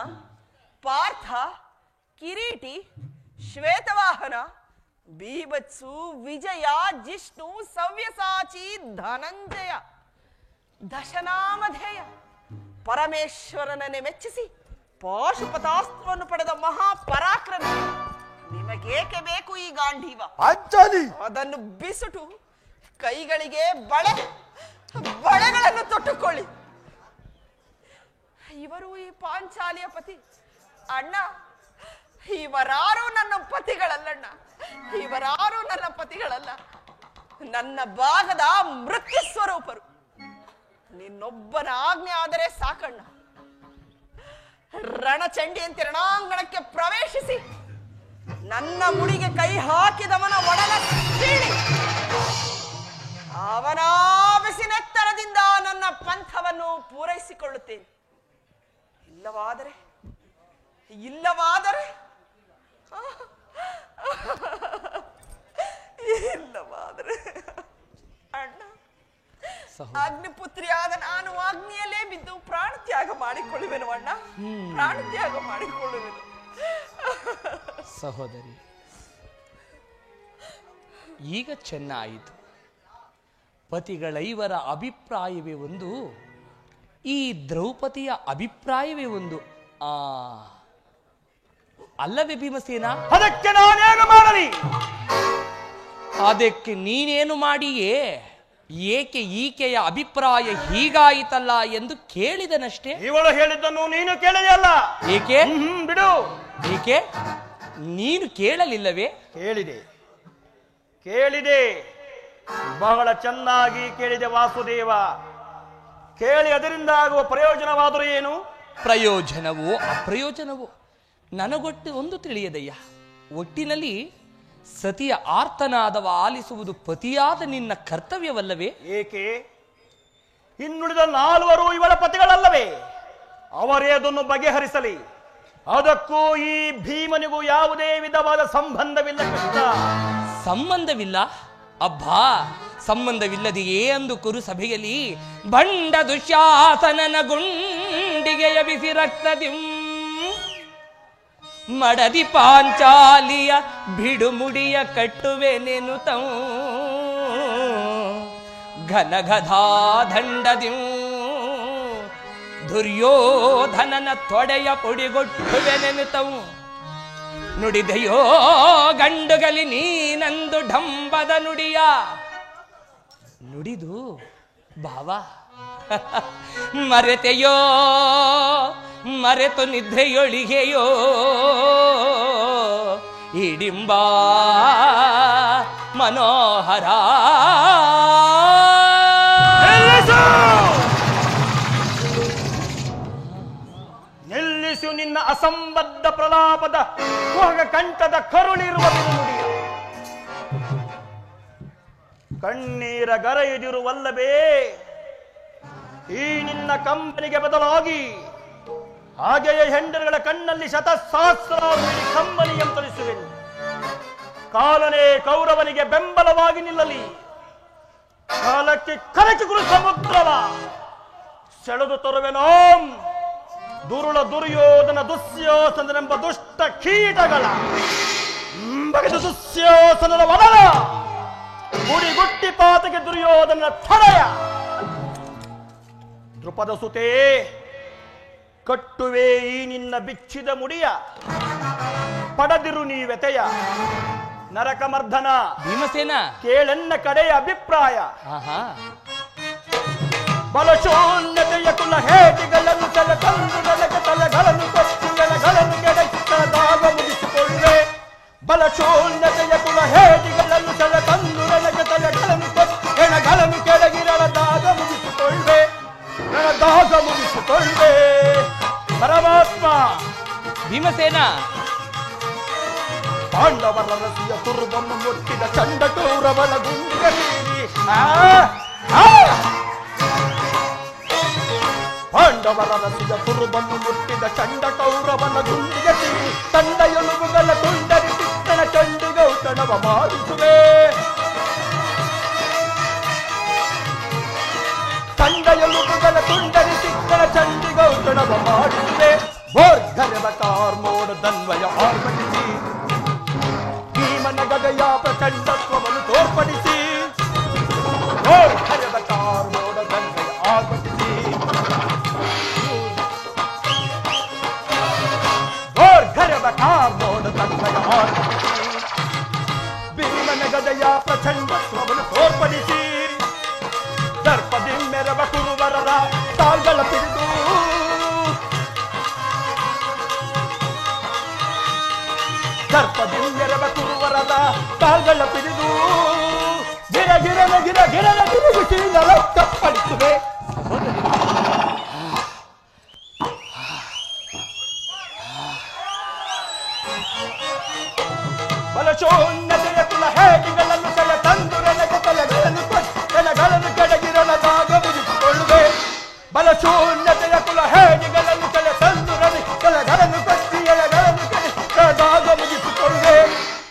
ಪಾರ್ಥ, ಕಿರೀಟಿ, ಶ್ವೇತವಾಹನ, ಬೀಭತ್ಸು, ವಿಜಯ, ಜಿಷ್ಣು, ಸವ್ಯಸಾಚಿ, ಧನಂಜಯ, ದಶನಾಮಧೇಯ ಪರಮೇಶ್ವರನನ್ನೇ ಮೆಚ್ಚಿಸಿ ಪಾಶುಪತಾಸ್ತ್ರವನ್ನು ಪಡೆದ ಮಹಾಪರಾಕ್ರಮಿ. ನಿಮಗೇಕೆ ಬೇಕು ಈ ಗಾಂಧೀವ? ಅದನ್ನು ಬಿಸುಟು ಕೈಗಳಿಗೆ ಬಳೆಗಳನ್ನು ತೊಟ್ಟುಕೊಳ್ಳಿ. ಇವರು ಈ ಪಾಂಚಾಲಿಯ ಪತಿ. ಅಣ್ಣ, ಇವರಾರು ನನ್ನ ಪತಿಗಳಲ್ಲಣ್ಣ, ಇವರಾರು ನನ್ನ ಪತಿಗಳಲ್ಲ. ನನ್ನ ಭಾಗದ ಮೃತ್ಯು ಸ್ವರೂಪರು. ನಿನ್ನೊಬ್ಬನ ಆಜ್ಞೆ ಆದರೆ ಸಾಕಣ್ಣ. ರಣಚಂಡಿಯಂತೆ ರಣಾಂಗಣಕ್ಕೆ ಪ್ರವೇಶಿಸಿ ನನ್ನ ಮುಡಿಗೆ ಕೈ ಹಾಕಿದವನ ಒಡಲ ಸೀಳಿ ಅವನ ಬಿಸಿನೆತ್ತರದಿಂದ ನನ್ನ ಪಂಥವನ್ನು ಪೂರೈಸಿಕೊಳ್ಳುತ್ತೇನೆ. ಇಲ್ಲವಾದರೆ ಅಣ್ಣ, ಅಗ್ನಿಪುತ್ರಿಯಾದ ನಾನು ಅಗ್ನಿಯಲ್ಲೇ ಬಿದ್ದು ಪ್ರಾಣ ತ್ಯಾಗ ಮಾಡಿಕೊಳ್ಳುವೆನು ಅಣ್ಣ, ಪ್ರಾಣ ತ್ಯಾಗ ಮಾಡಿಕೊಳ್ಳುವೆನು. ಸಹೋದರಿ, ಈಗ ಚೆನ್ನಾಯಿತು. ಪತಿಗಳೈವರ ಅಭಿಪ್ರಾಯವೇ ಒಂದು, ಈ ದ್ರೌಪದಿಯ ಅಭಿಪ್ರಾಯವೇ ಒಂದು. ಅಲ್ಲವೇ ಭೀಮಸೇನ? ಅದಕ್ಕೆ ನಾನೇನು ಮಾಡಲಿ? ಅದಕ್ಕೆ ನೀನೇನು ಮಾಡಿಯೇ? ಏಕೆ ಈಕೆಯ ಅಭಿಪ್ರಾಯ ಹೀಗಾಯಿತಲ್ಲ ಎಂದು ಕೇಳಿದನಷ್ಟೇ. ಇವಳು ಹೇಳಿದ್ದನ್ನು ನೀನು ಕೇಳಿದೆಯಲ್ಲ. ಏಕೆ? ಬಿಡು. ಏಕೆ ನೀನು ಕೇಳಲಿಲ್ಲವೇ? ಕೇಳಿದೆ, ಬಹಳ ಚೆನ್ನಾಗಿ ಕೇಳಿದೆ ವಾಸುದೇವ. ಕೇಳಿ ಅದರಿಂದ ಆಗುವ ಪ್ರಯೋಜನವಾದರೂ ಏನು? ಪ್ರಯೋಜನವೋ ಅಪ್ರಯೋಜನವೋ ನನಗೊಟ್ಟು ಒಂದು ತಿಳಿಯದಯ್ಯ. ಒಟ್ಟಿನಲ್ಲಿ ಸತಿಯ ಆರ್ತನಾದವ ಆಲಿಸುವುದು ಪತಿಯಾದ ನಿನ್ನ ಕರ್ತವ್ಯವಲ್ಲವೇ? ಏಕೆ? ಇನ್ನುಳಿದ 4 ಇವಳ ಪತಿಗಳಲ್ಲವೇ? ಅವರೇ ಅದನ್ನು ಬಗೆಹರಿಸಲಿ. ಅದಕ್ಕೂ ಈ ಭೀಮನಿಗೂ ಯಾವುದೇ ವಿಧವಾದ ಸಂಬಂಧವಿಲ್ಲ ಕೃಷ್ಣ. ಸಂಬಂಧವಿಲ್ಲ? ಅಬ್ಬಾ, ಸಂಬಂಧವಿಲ್ಲದೆಯೇ ಅಂದು ಕುರು ಸಭೆಯಲ್ಲಿ ಬಂಡ ದುಶ್ಯಾಸನನ ಗುಂಡಿಗೆಯ ಬಿಸಿ ರಕ್ತದಿಂ ಮಡದಿ ಪಾಂಚಾಲಿಯ ಬಿಡುಮುಡಿಯ ಕಟ್ಟುವೆನೆನುತಂ ಘನಗಧಾ ದಂಡದಿಂ ದುರ್ಯೋಧನನ ತೊಡೆಯ ಪುಡಿಗೊಟ್ಟುವೆನೆನುತಂ ನುಡಿದೆಯೋ ಗಂಡುಗಲಿ ನೀನಂದು ಢಂಬದ ನುಡಿಯ ನುಡಿದು ಭಾವ ಮರೆತೆಯೋ ಮರೆತು ನಿದ್ರೆಯೊಳಿಗೆಯೋ ಇಡಿಂಬ ಮನೋಹರ. ನಿಲ್ಲಿಸು ನಿನ್ನ ಅಸಂಬದ್ಧ ಪ್ರಲಾಪದ ಕಂಠದ ಕರುಳಿರುವ ನುಡಿಯ. ಕಣ್ಣೀರ ಗರೆಯುದಿರುವಲ್ಲವೇ ಈ ನಿನ್ನ ಕಂಪನಿಗೆ ಬದಲಾಗಿ ಹಾಗೆಯೇ ಹೆಂಡರುಗಳ ಕಣ್ಣಲ್ಲಿ ಶತಸಹಸ್ರಾರು ಕಂಬನಿಯಂತರಿಸುವೆನು. ಕಾಲನೇ ಕೌರವನಿಗೆ ಬೆಂಬಲವಾಗಿ ನಿಲ್ಲಲಿ. ಕಾಲಕ್ಕೆ ಕರಕಿಗುರು ಸಮುದ್ರವ ಸೆಳೆದು ತರುವೆನೋ ದುರುಳ ದುರ್ಯೋಧನ ದುಶ್ಯಾಸನನೆಂಬ ದುಷ್ಟ ಕೀಟಗಳ ಬಗೆದು ದುಶ್ಯಾಸನದ ವದನ ಗುಡಿಗುಟ್ಟಿ ಪಾತಗೆ ದುರ್ಯೋಧನ ಥಳಯ. ದೃಪದ ಸುತೆ ಕಟ್ಟುವೆ ಈ ನಿನ್ನ ಬಿಚ್ಚಿದ ಮುಡಿಯ, ಪಡದಿರು ನೀವೆತೆಯ ನರಕಮರ್ಧನ. ಭೀಮಸೇನ, ಕೇಳೆನ್ನ ಕಡೆಯ ಅಭಿಪ್ರಾಯ. ಬಲಶೂನ್ಯತೆಯ ಕುಲ ಹೇಟಿಗಳನ್ನು ತಲೆ ತಂದು ತಲೆಗಳನ್ನು ಕೊಚ್ಚುಗಳನ್ನು ಕೆಡಚಿದಾಗ ಮುಗಿಸಿಕೊ ಬಲಶೂನ್ಯತೆಯ ಕುಲ ಹೇಡಿಗಳನ್ನು ಸೆಳೆ ತಂದು ನನಗೆ ತಲೆಗಳನ್ನು ಹೆಣಗಳನ್ನು ಕೆಳಗಿರಳದಾಗ ಮುಗಿಸಿಕೊಳ್ಳೆ, ನನದಾಗ ಮುಗಿಸಿಕೊಳ್ಳೆ. ಪರಮಾತ್ಮ ಭೀಮಸೇನ, ಪಾಂಡವರ ರಸಿಯ ತುರುಬನ್ನು ಮುಟ್ಟಿದ ಚಂಡ ಕೌರವನ ಗುಂಡಿಗೆ ಬೀರಿ ಪಾಂಡವರ ರಸಿಯ ತುರುಬನ್ನು ಮುಟ್ಟಿದ ಚಂಡ ಕೌರವನ ಗುಂಡಿಗೆ ಬೀರಿ ತಂಡ ಎಲುಬುಗಳ ತುಂಡರಿ ಸಿಕ್ಕನ ಚಂಡಿಗೌತಣವ ಮಾಡಿಸುವೆ. ತಂಡ ಎಲುಬುಗಳ ತುಂಡರಿ ಸಿಕ್ಕನ ಚಂಡಿಗೌತಣವ ಮಾಡಿಸುವೆ. ಬೋರ್ಗರೆದ ಕಾರ್ಮೋಡದನ್ವಯ ಆರ್ಭಟಿಸಿ ಭೀಮನ ಗದೆಯ ಪ್ರಚಂಡತ್ವವನ್ನು ತೋರ್ಪಡಿಸಿ, ಬೋರ್ಗರೆದ ಕಾರ್ಮೋಡದನ್ವಯ ಆರ್ಭಟಿಸಿ ಬೋರ್ಗರೆದ ಕಾರ್ಮೋಡದನ್ವಯ ಆರ್ಭಟಿಸಿ ಭೀಮನ ಗದೆಯ ಪ್ರಚಂಡತ್ವವನ್ನು ತೋರ್ಪಡಿಸಿ ದರ್ಪದಿ ಮೆರವ ಕುರುವರರ ತಾಳ್ಗಳ ಪಿಡಿದು ದರ್ಪದಿಂದೆರವ ಕುರುವರದ ಕಾಲ್ಗಳ ಪಿಡಿದು ಗಿರ ಗಿರನ ಗಿರ ಗಿರನ ತಿರುಗಿಸಿ ಕಪ್ಪಳಿಸುವೆ. ಬಲಶೂನ್ಯತೆಯ ಕುಲ ಹೇಡಿಗಳನ್ನು ಸೆಳೆ ತಂದು ನನಗೆ ತಲೆಗಳನ್ನು ಕೆಳಗಿರಳದಾಗ ಮುಗಿಸಿಕೊಳ್ಳುವೆ. ಬಲಶೂನ್ಯತೆಯ ಕುಲ ಹೇಡಿಗಳನ್ನು ಸೆಳೆ ತಂದು ತಲೆಗಳನ್ನು ಕಟ್ಟಿ ಎಳೆಗಳನ್ನು ರಣದಾಗ ಮುಗಿಸಿಕೊಳ್ಳೆ,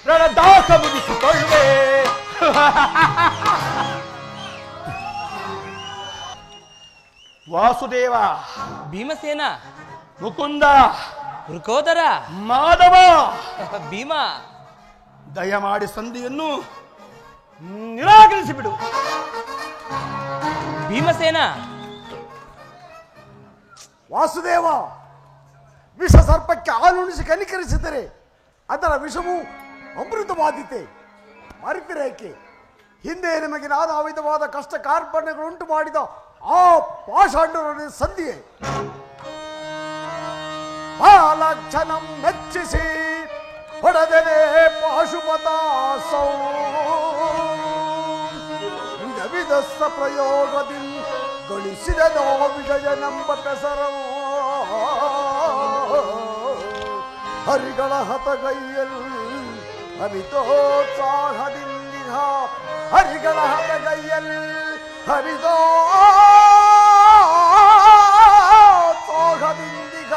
ರಣದಾಸ ಮುಗಿಸಿಕೊಳ್ಳೆ. ವಾಸುದೇವ, ಭೀಮಸೇನ, ಮುಕುಂದ, ವೃಕೋದರ, ಮಾಧವ, ಭೀಮ, ದಯಮಾಡಿ ಸಂಧಿಯನ್ನು ನಿರಾಕರಿಸಿಬಿಡು. ಭೀಮಸೇನ, ವಾಸುದೇವ, ವಿಷ ಸರ್ಪಕ್ಕೆ ಹಾಲುಣಿಸಿ ಕನಿಕರಿಸಿದರೆ ಅದರ ವಿಷವು ಅಮೃತವಾದೀತೆ. ಮರೆತಿರೇಕೆ? ಹಿಂದೆ ನಿಮಗೆ ನಾನಾ ವಿಧವಾದ ಕಷ್ಟ ಕಾರ್ಪಣ್ಯಗಳುಂಟು ಮಾಡಿದ ಆ ಪಾಷಾಂಡರೊಡನೆ ಸಂಧಿಯೇ. ಬಾಲಕ್ಷಣಂ ಮೆಚ್ಚಿಸಿ ಹೊಡೆದನೆ ಪಾಶುಪತಾಸೌ ವಿಧ ವಿಧಸ್ಸ ಪ್ರಯೋಗದಿಂದ ಗಳಿಸಿದ ವಿಜಯನೆಂಬ ಪೆಸರವು ಹರಿಗಳ ಹತಗೈಯಲ್ಲಿ ಹರಿದೋತ್ಸಾಹದಿಂದಿಹ ಹರಿಗಳ ಹತಗೈಯಲ್ಲಿ ಹರಿದೋತ್ಸಾಹದಿಂದಿಗ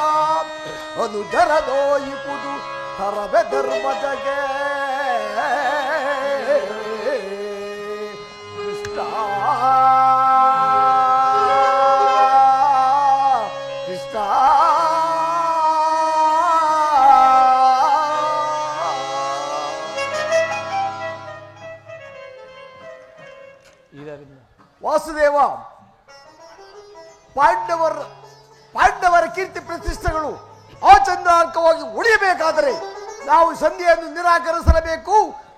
ಅನುಜರದೋಯಿಪುದು ಹರವೆ ಧರ್ಮಜಗೆ ಕೃಷ್ಣ ಕೃಷ್ಣ. ವಾಸುದೇವ, ಪಾಂಡವರ ಕೀರ್ತಿ ಪ್ರತಿಷ್ಠೆಗಳು ಅಚಂದ್ರಾರ್ಕವಾಗಿ ಉಳಿಯಬೇಕಾದರೆ ನಾವು ಸಂಧಿಯನ್ನು ನಿರಾಕರಿಸಲೇಬೇಕು.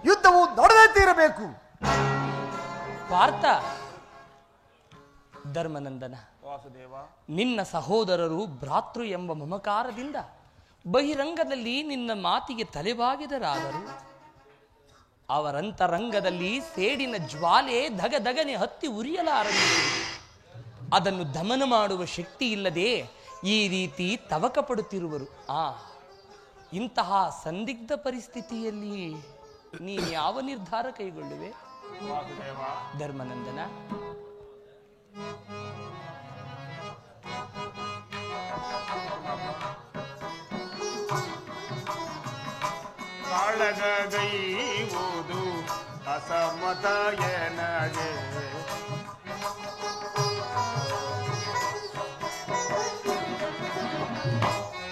ಯುದ್ಧವು ನಡೆದೇ ತೀರಬೇಕು. ಪಾರ್ಥ, ಧರ್ಮನಂದನ, ವಾಸುದೇವ, ನಿನ್ನ ಸಹೋದರರು ಭ್ರಾತೃ ಎಂಬ ಮಮಕಾರದಿಂದ ಬಹಿರಂಗದಲ್ಲಿ ನಿನ್ನ ಮಾತಿಗೆ ತಲೆಬಾಗಿದರಾದರು. ಅವರಂತರಂಗದಲ್ಲಿ ಸೇಡಿನ ಜ್ವಾಲೆ ಧಗಧಗನೆ ಹತ್ತಿ ಉರಿಯಲಾರಂಭಿಸಿತು. ಅದನ್ನು ದಮನ ಮಾಡುವ ಶಕ್ತಿ ಇಲ್ಲದೆ ಈ ರೀತಿ ತವಕ ಪಡುತ್ತಿರುವರು. ಇಂತಹ ಸಂದಿಗ್ಧ ಪರಿಸ್ಥಿತಿಯಲ್ಲಿ ನೀನು ಯಾವ ನಿರ್ಧಾರ ಕೈಗೊಳ್ಳುವೆ ಧರ್ಮನಂದನ? ಕಾಳಗೈವುದು ಅಸಮತಯನಗೆ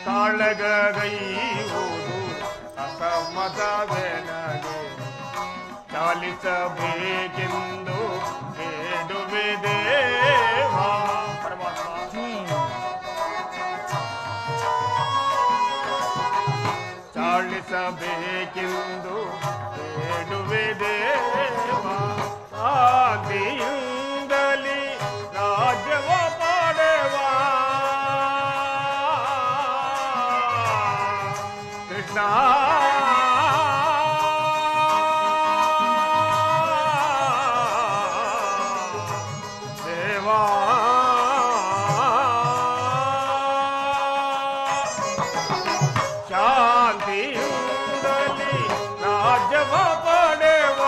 ಕಾಳಗೈವುದು ಅಸಮತವೆನಗೆ ಚಾಲಿಸಬೇಕೆಂದು ಬೇಡುವೆ ದೇವ. ಚಾಲಿಸಬೇಕೆಂದು ಬೇಡುವೆ ದೇವ. ಆದಿಯಿಂದಲೇ ರಾಜ್ಯವ ಪಾಡೆವ ಕೃಷ್ಣ. ಶಾಂತಿಯುಂದಲಿ ರಾಜ್ಯವ ಪಡೆವ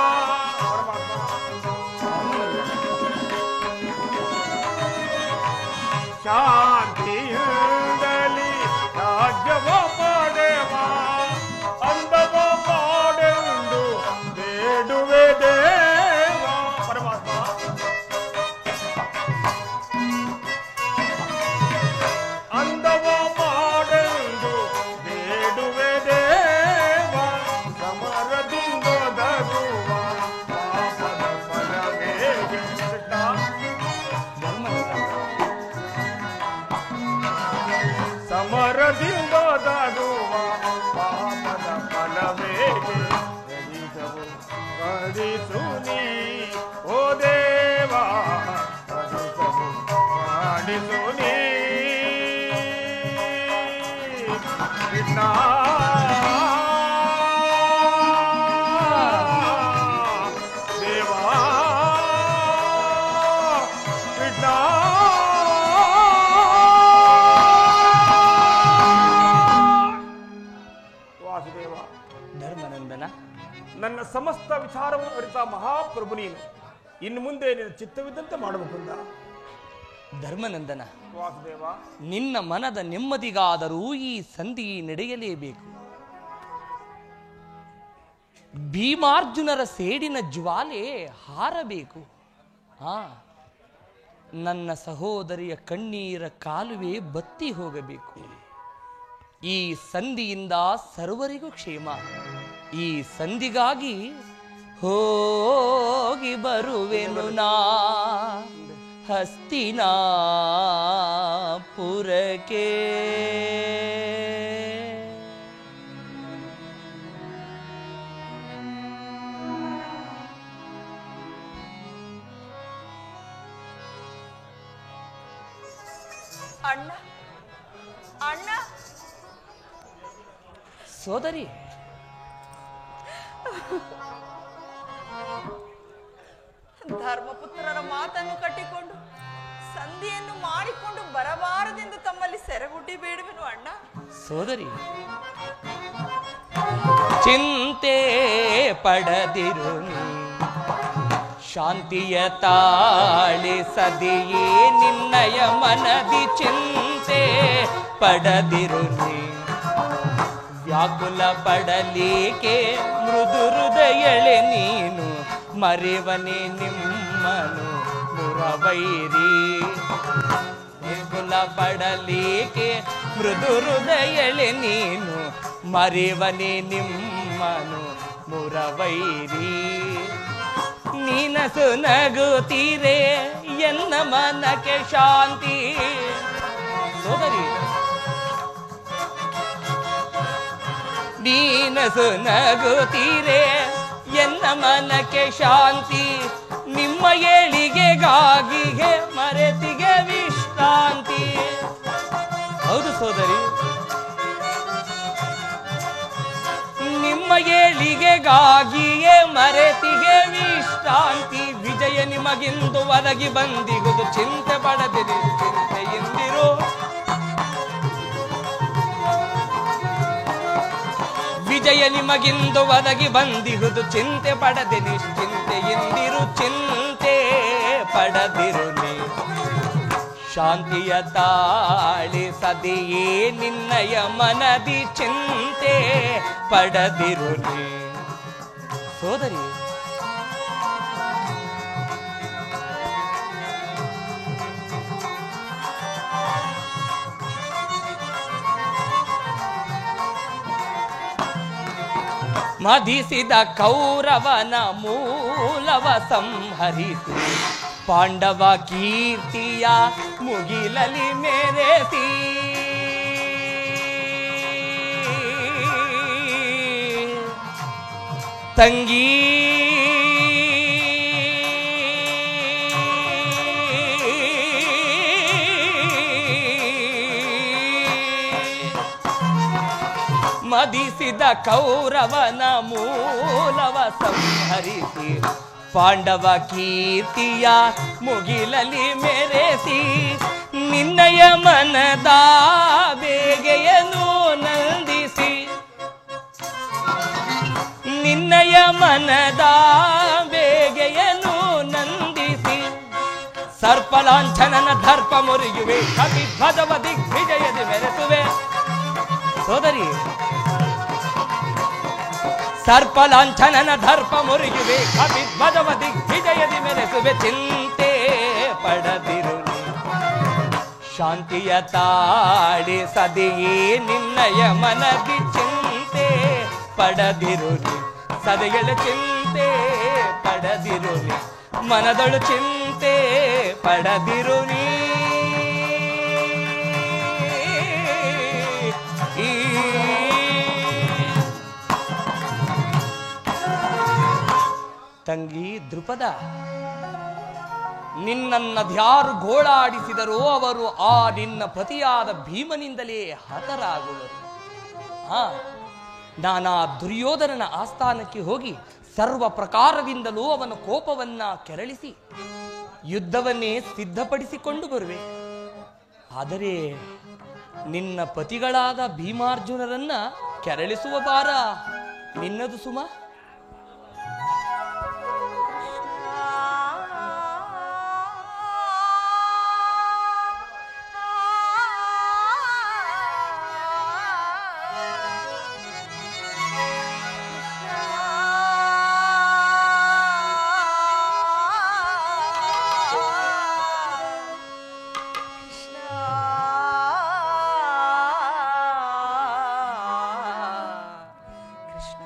ಶಾಂತಿಯುಂದಲಿ ರಾಜ್ಯವ ಪಡೆವ ಅಂದವ ಮಾಡೆಂದು ಬೇಡುವೆ ದೇವ ಪರಮಾತ್ಮ. ಅಂದವ ಮಾಡೆಂದು ಬೇಡುವೆ ದೇವ ಸಮರದಿಂದೊದಗುವ ಪಾಪದ ಫಲವೇಗೆ ಸಮರದಿಂದೊದಗುವ ಪಾಪದ ಫಲವೇಗೆ ಕರಿಸು ನೀ ಓ ದೇವ ಮಾಡಿಸು ನೀ ಕೃಷ್ಣ ದೇವಾ ಕೃಷ್ಣ ವಾಸುದೇವ. ಧರ್ಮನಂದನ, ನನ್ನ ಸಮಸ್ತ ವಿಚಾರವನ್ನು ಅರಿತ ಮಹಾಪ್ರಭು ನೀನು. ಇನ್ನು ಮುಂದೆ ನಿನ್ನ ಚಿತ್ತವಿದ್ದಂತೆ ಮಾಡಬೇಕಂದ. ಧರ್ಮನಂದನ, ವಾಸುದೇವ, ನಿನ್ನ ಮನದ ನೆಮ್ಮದಿಗಾದರೂ ಈ ಸಂಧಿ ನಡೆಯಲೇಬೇಕು. ಭೀಮಾರ್ಜುನರ ಸೇಡಿನ ಜ್ವಾಲೆ ಹಾರಬೇಕು. ನನ್ನ ಸಹೋದರಿಯ ಕಣ್ಣೀರ ಕಾಲುವೆ ಬತ್ತಿ ಹೋಗಬೇಕು. ಈ ಸಂಧಿಯಿಂದ ಸರ್ವರಿಗೂ ಕ್ಷೇಮ. ಈ ಸಂಧಿಗಾಗಿ ಹೋಗಿ ಬರುವೆನು ನಾ ಹಸ್ತಿನಾಪುರಕ್ಕೆ. ಅಣ್ಣ ಅಣ್ಣ ಸೋದರಿ, ಧರ್ಮಪುತ್ರರ ಮಾತನ್ನು ಕಟ್ಟಿಕೊಂಡು ಸಂಧಿಯನ್ನು ಮಾಡಿಕೊಂಡು ಬರಬಾರದೆಂದು ತಮ್ಮಲ್ಲಿ ಸೆರೆಗುಡ್ಡಿ ಬೇಡುವೆನು ಅಣ್ಣ. ಸೋದರಿ, ಚಿಂತೆ ಪಡದಿರು ನೀ, ಶಾಂತಿಯ ತಾಳಿಸದೆಯೇ ನಿನ್ನಯ ಮನದಿ ಚಿಂತೆ ಪಡದಿರು ನೀ. ವ್ಯಾಕುಲ ಪಡಲಿಕ್ಕೆ ಮೃದು ಹೃದಯಳೆ ನೀನು, ಮರೆವನೆ ನಿಮ್ಮನು ಮುರವೈರಿ. ವ್ಯಾಕುಲ ಪಡಲಿಕ್ಕೆ ಮೃದು ಹೃದಯಳೆ ನೀನು, ಮರೆವನೆ ನಿಮ್ಮನು ಮುರವೈರಿ. ನೀನಸು ನಗುತ್ತೀರೆ ಎನ್ನ ಮನಕ್ಕೆ ಶಾಂತಿ. ಸೋದರಿ, ನೀನಸು ನಗುತ್ತೀರೆ ಎನ್ನ ಮನಕ್ಕೆ ಶಾಂತಿ. ನಿಮ್ಮ ಏಳಿಗೆಗಾಗಿ ಮರೆತಿಗೆ ವಿಶ್ರಾಂತಿ. ಹೌದು ಸೋದರಿ, ನಿಮ್ಮ ಏಳಿಗೆಗಾಗಿಯೇ ಮರೆತಿಗೆ ವಿಶ್ರಾಂತಿ. ವಿಜಯ ನಿಮಗಿಂದು ಒದಗಿ ಬಂದಿಗುದು, ಚಿಂತೆ ಪಡದಿರಿ ಚಿಂತೆಯಿಂದಿರು. ವಿಜಯ ನಿಮಗಿಂದು ಒದಗಿ ಬಂದಿಹುದು, ಚಿಂತೆ ಪಡದೆ ನಿಶ್ಚಿಂತೆಯಿಂದಿರು. ಚಿಂತೆ ಪಡದಿರು ನೀ, ಶಾಂತಿಯ ತಾಳಿಸದೆಯೇ ನಿನ್ನಯ ಮನದಿ ಚಿಂತೆ ಪಡದಿರು ನೀ. ಸೋದರಿ, ಮದಿಸಿದ ಕೌರವನ ಮೂಲವ ಸಂಹರಿಸಿ, ಪಾಂಡವ ಕೀರ್ತಿಯ ಮುಗಿಲಲಿ ಮೆರೆಸಿ. ತಂಗಿ ಮದಿಸಿದ ಕೌರವನ ಮೂಲವ ಸಂಹರಿಸಿ, ಪಾಂಡವ ಕೀರ್ತಿಯ ಮುಗಿಲಲಿ ಮೆರೆಸಿ. ನಿನ್ನಯ ಮನದ ಬೇಗೆಯನ್ನು ನಂದಿಸಿ, ಮನದ ಬೇಗೆಯನ್ನು ನಂದಿಸಿ ಸರ್ಪಲಾಂಛನನ ದರ್ಪ ಮುರಿಯುವೆ ಕಪಿಧ್ವಜವ ದಿಗ್ವಿಜಯದಿ ಮೆರೆಸುವೆ. ಸೋದರಿ, ಸರ್ಪಲಾಂಛನನ ದರ್ಪ ಮುರಿಯುವೆ ಕಪಿಧ್ವಜವ ದಿಗ್ವಿಜಯದಿ ಮೆರೆಸುವೆ. ಚಿಂತೆ ಪಡದಿರು ಶಾಂತಿಯ ತಾಡಿ ಸದೆಯೇ ನಿನ್ನಯ ಮನದಿ ಚಿಂತೆ ಪಡದಿರುನಿ ಸದೆಗಳ ಚಿಂತೆ ಪಡದಿರುನಿ ಮನದೊಳು ಚಿಂತೆ ಪಡದಿರುನಿ. ತಂಗಿ ದೃಪದ, ನಿನ್ನನ್ನದ್ಯಾರು ಗೋಳಾಡಿಸಿದರೋ ಅವರು ಆ ನಿನ್ನ ಪತಿಯಾದ ಭೀಮನಿಂದಲೇ ಹತರಾಗುವರು. ನಾನಾ ದುರ್ಯೋಧನನ ಆಸ್ಥಾನಕ್ಕೆ ಹೋಗಿ ಸರ್ವ ಪ್ರಕಾರದಿಂದಲೂ ಅವನ ಕೋಪವನ್ನ ಕೆರಳಿಸಿ ಯುದ್ಧವನ್ನೇ ಸಿದ್ಧಪಡಿಸಿಕೊಂಡು ಬರುವೆ. ಆದರೆ ನಿನ್ನ ಪತಿಗಳಾದ ಭೀಮಾರ್ಜುನರನ್ನ ಕೆರಳಿಸುವ ಭಾರ ನಿನ್ನದು ಸುಮ. ಕೃಷ್ಣ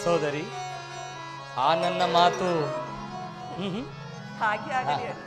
ಸೋದರಿ, ಆ ನನ್ನ ಮಾತು ಹಾಗೆ ಆಗಲಿ ಅಣ್ಣ.